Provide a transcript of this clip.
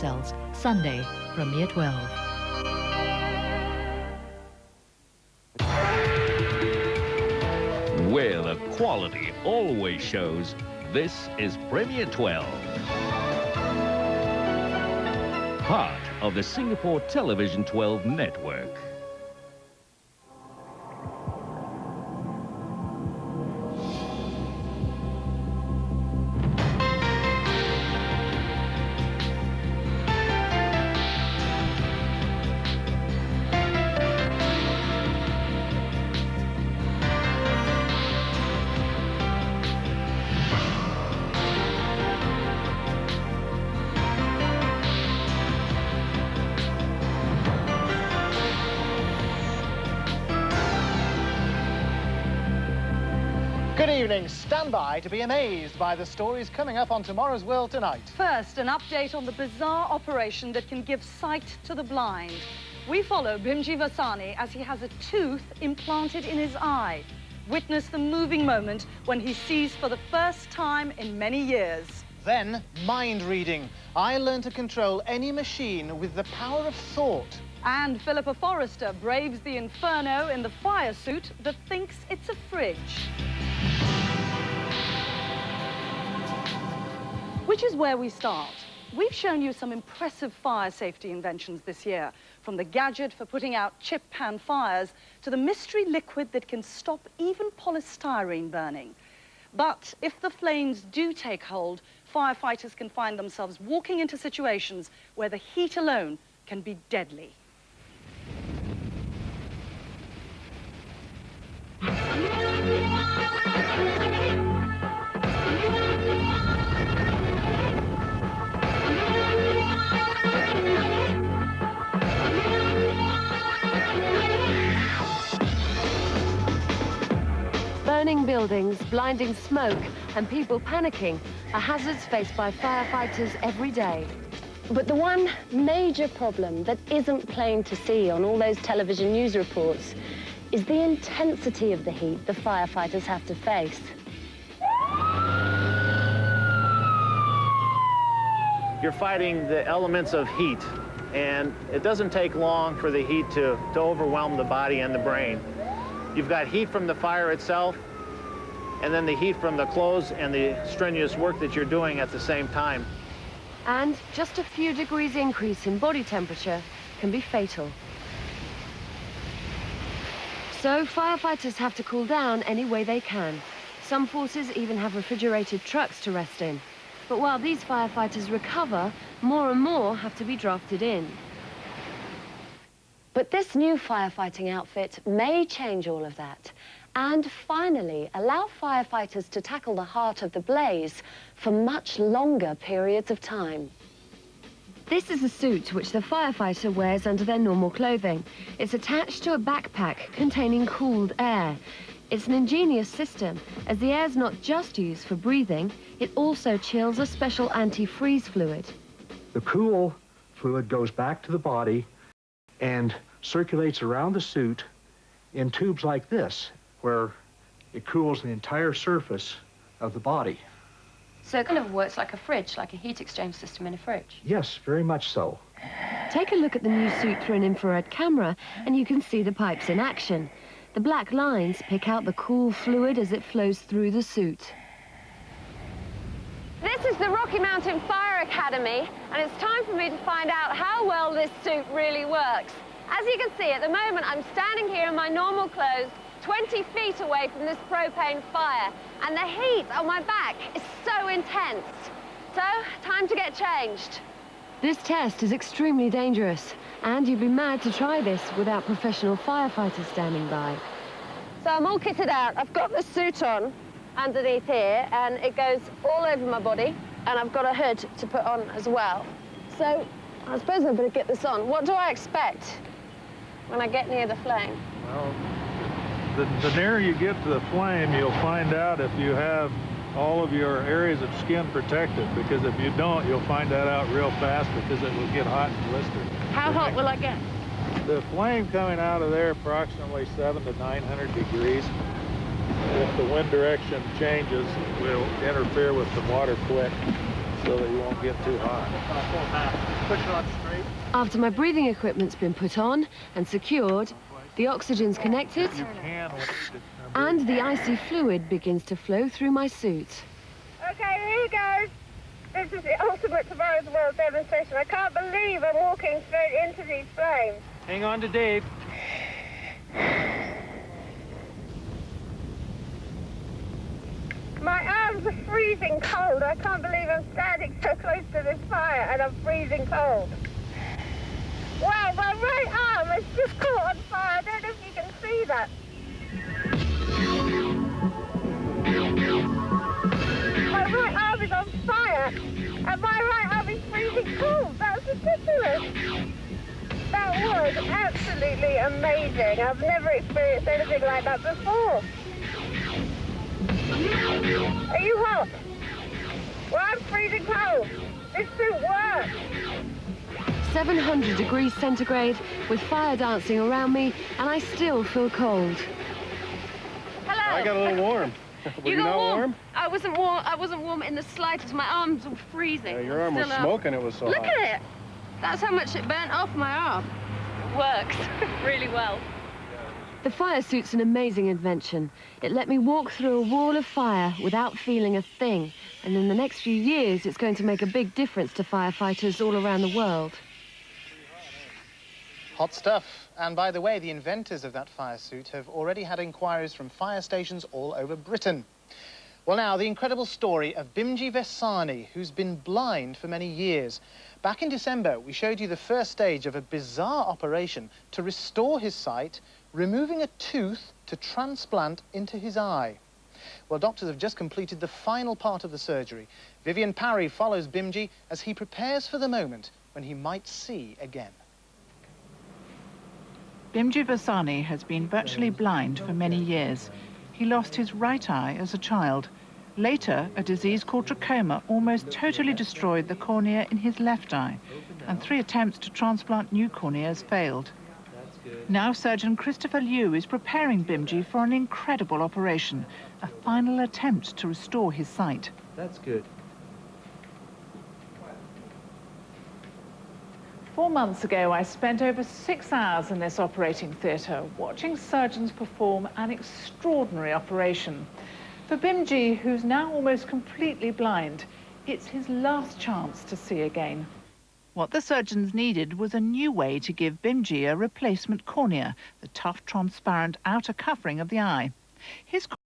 cells, Sunday, Premier 12. Where the quality always shows, this is Premier 12. Part of the Singapore Television 12 network. Good evening. Stand by to be amazed by the stories coming up on Tomorrow's World tonight. First, an update on the bizarre operation that can give sight to the blind. We follow Bhimji Vasani as he has a tooth implanted in his eye. Witness the moving moment when he sees for the first time in many years. Then, mind reading. I learned to control any machine with the power of thought. And Philippa Forrester braves the inferno in the fire suit that thinks it's a fridge. Which is where we start. We've shown you some impressive fire safety inventions this year, from the gadget for putting out chip pan fires to the mystery liquid that can stop even polystyrene burning. But if the flames do take hold, firefighters can find themselves walking into situations where the heat alone can be deadly. Burning buildings, blinding smoke, and people panicking are hazards faced by firefighters every day. But the one major problem that isn't plain to see on all those television news reports is the intensity of the heat the firefighters have to face. You're fighting the elements of heat, and it doesn't take long for the heat to overwhelm the body and the brain. You've got heat from the fire itself, and then the heat from the clothes and the strenuous work that you're doing at the same time. And just a few degrees increase in body temperature can be fatal. So firefighters have to cool down any way they can. Some forces even have refrigerated trucks to rest in. But while these firefighters recover, more and more have to be drafted in. But this new firefighting outfit may change all of that and finally allow firefighters to tackle the heart of the blaze for much longer periods of time. This is a suit which the firefighter wears under their normal clothing. It's attached to a backpack containing cooled air. It's an ingenious system, as the air's not just used for breathing, it also chills a special anti-freeze fluid. The cool fluid goes back to the body and circulates around the suit in tubes like this, where it cools the entire surface of the body. So it kind of works like a fridge, like a heat exchange system in a fridge? Yes, very much so. Take a look at the new suit through an infrared camera and you can see the pipes in action. The black lines pick out the cool fluid as it flows through the suit. This is the Rocky Mountain Fire Academy, and it's time for me to find out how well this suit really works. As you can see, at the moment, I'm standing here in my normal clothes, 20 feet away from this propane fire, and the heat on my back is so intense. So, time to get changed. This test is extremely dangerous, and you'd be mad to try this without professional firefighters standing by. So I'm all kitted out. I've got the suit on underneath here, and it goes all over my body, and I've got a hood to put on as well. So I suppose I better get this on. What do I expect when I get near the flame? Well, the nearer you get to the flame, you'll find out if you have all of your areas of skin protected, because if you don't, you'll find that out real fast because it will get hot and blistered. How hot will I get? The flame coming out of there approximately 700 to 900 degrees. If the wind direction changes, we'll interfere with the water quick. so that you won't get too hot. Push it on straight. After my breathing equipment's been put on and secured, the oxygen's connected, and the icy fluid begins to flow through my suit. Okay, here goes. This is the ultimate Tomorrow's World demonstration. I can't believe I'm walking straight into these flames. Hang on to Dave. My arms are freezing cold. I can't believe I'm standing so close to this fire and I'm freezing cold. Wow, my right arm is just caught on fire. I don't know if you can see that. My right arm is on fire and my right arm is freezing cold. That's ridiculous. That was absolutely amazing. I've never experienced anything like that before. Are you hot? Well, I'm freezing cold. This suit works. 700 degrees centigrade with fire dancing around me, and I still feel cold. Hello. I got a little warm. Were you not warm? I wasn't warm. I wasn't warm in the slightest. My arms were freezing. Yeah, your arm was smoking. It was so hot. Look at it. That's how much it burnt off my arm. It works really well. The fire suit's an amazing invention. It let me walk through a wall of fire without feeling a thing. And in the next few years, it's going to make a big difference to firefighters all around the world. Hot stuff. And by the way, the inventors of that fire suit have already had inquiries from fire stations all over Britain. Well, now, the incredible story of Bimji Vesani, who's been blind for many years. Back in December, we showed you the first stage of a bizarre operation to restore his sight, removing a tooth to transplant into his eye. Well, doctors have just completed the final part of the surgery. Vivian Parry follows Bimji as he prepares for the moment when he might see again. Bimji Vesani has been virtually blind for many years. He lost his right eye as a child. Later, a disease called trachoma almost totally destroyed the cornea in his left eye, and 3 attempts to transplant new corneas failed. Now surgeon Christopher Liu is preparing Bimji for an incredible operation, a final attempt to restore his sight. That's good. 4 months ago, I spent over 6 hours in this operating theatre watching surgeons perform an extraordinary operation. For Bimji, who's now almost completely blind, it's his last chance to see again. What the surgeons needed was a new way to give Bimji a replacement cornea, the tough, transparent outer covering of the eye. His